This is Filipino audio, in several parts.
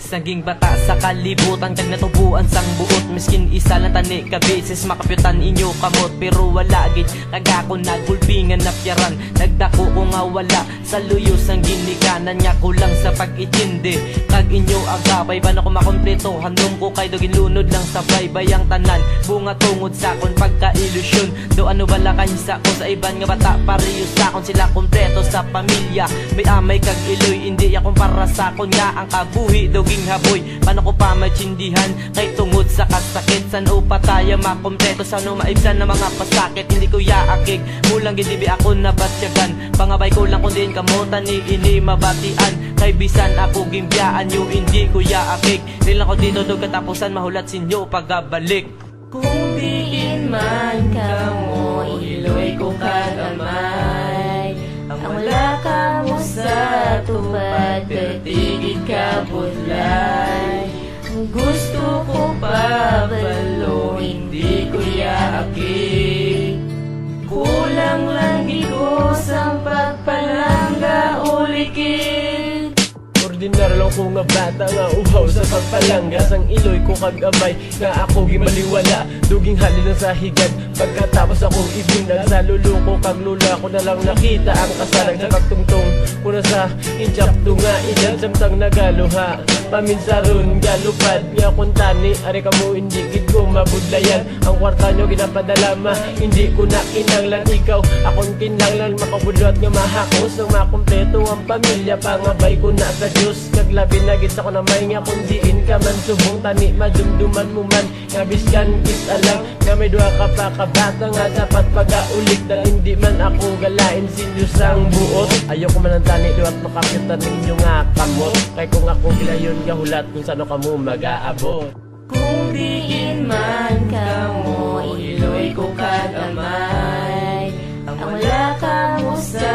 Naging bata sa kalibutan kag natubuan sang buot. Miskin isa lang tani ka beses makapyutan inyo kamot. Pero wala gid kag ako nagulpingan na pyaran. Nagdako ko nga wala sa luyos ang ginikanan. Nga kulang sa pag-itindi kag inyo agabay. Paano ko makompleto handom ko kay dogin lunod lang sa baybayang tanan. Bunga tungod sa kon pagka-ilusyon. Do ano bala kahisa ko sa iban nga bata pareho sa kon. Sila kompleto sa pamilya. May amay kag iloy hindi akong para sa kon nga ang kabuhi doging haboy. Paano ko pa matsindihan kay tungod sa kasakit. San o pataya makompleto sa no maibsan na mga pasakit. Hindi ko yaakig mulang gidibi ako nabatyagan. Pangabay ko lang kung din kamutan ni ini mabatian. Kay bisan ako gimbiyaan nyo hindi ko yaakig. Di lang ko dito do katapusan mahulat sinyo pagabalik. Kung diin man ka mo iloy ko kagamay. Ang wala ka mo sa tupad pertigid ka budlay. Gusto ko pa balo hindi ko yaakig. Kulang lagi ko sa pagpalangga ulikid. Ordinar lang ko nga bata nga uhaw sa pagpalangga. Sang iloy ko kag-amay nga ako gimaliwala. Duging halil sa higad pagkatapos akong ibinag. Sa lulo ko kag lula ko na lang nakita ang kasalag sa pagtungtong. Kuna sa inchapto nga ilan samtang nagaluha. Paminsaron galupad nga kuntani. Ari ka mo hindi gid ko mabudlayan. Ang kwarta nyo ginapadala ma hindi ko na kinanglan ikaw. Akong kinanglan makabudlot nga mahakos. Nang makompleto ang pamilya pangabay ko na sa Diyos. Kaglabi na git ako na may nga kung diin ka man subong tani madumduman mo man. Nga biskan kis alam nga may duha ka pa kabata nga dapat pag-aulik. Dahil hindi man ako galain sinyo sang buot. Ayoko man ang tani duhat makapyutan ninyo nga kamot. Kay kung ako gilayon gahulat kung saan ka mo mag-aabot. Kung diin man ka mo iloy ko kagamay. Ang wala ka mo sa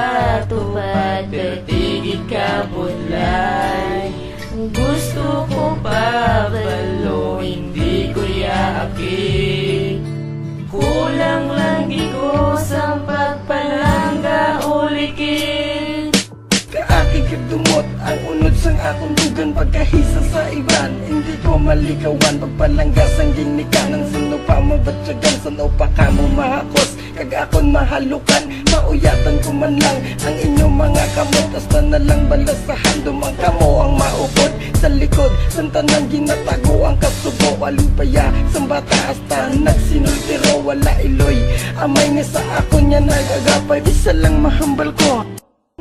tupad pertigid ka budlay. Gusto ko pa balo hindi ko yaakig. Kulang lagi ko sa pagpalangga ulikid. Kaakig kagdumot ang unod sang akong dugan. Pagkahisa sa iban hindi ko malikawan. Pagpalanggas ang ginikanan. Sano pa mabatyagan, sano pa ka mo mahakos. Kag akon mahalukan, mauyatan ko man lang ang inyong mga kamot. Hasta na lang balasahan dumang kamo ang maupod. Sa likod, santanang ginatago ang kasubo. Walupaya, sang bata hasta nagsinultiro. Wala iloy, amay nga sa ako niya nagagapay. Bisa lang mahambal ko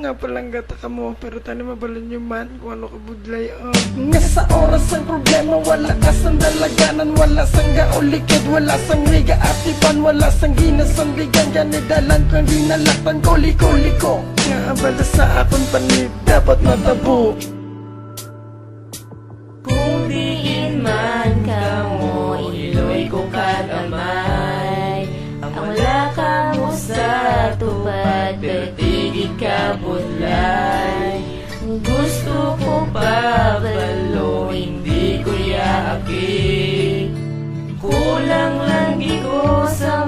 nga palang gata ka mo, pero tani mabalan nyo man kung ano kabudlay. Nga sa oras ang problema, wala ka sang dalaganan. Wala sang gaulikid, wala sang riga atipan. Wala sang ginasambigan, ganidalan kung ginalaktan ko liko-liko. Nga abala sa akon panib, dapat matabo. Kung diin man ka mo iloy ko kagamay. Ang wala ka mo sa tupad pertigid ka budlay. Gusto ko pa balo hindi ko yaakig. Kulang lagi ko sa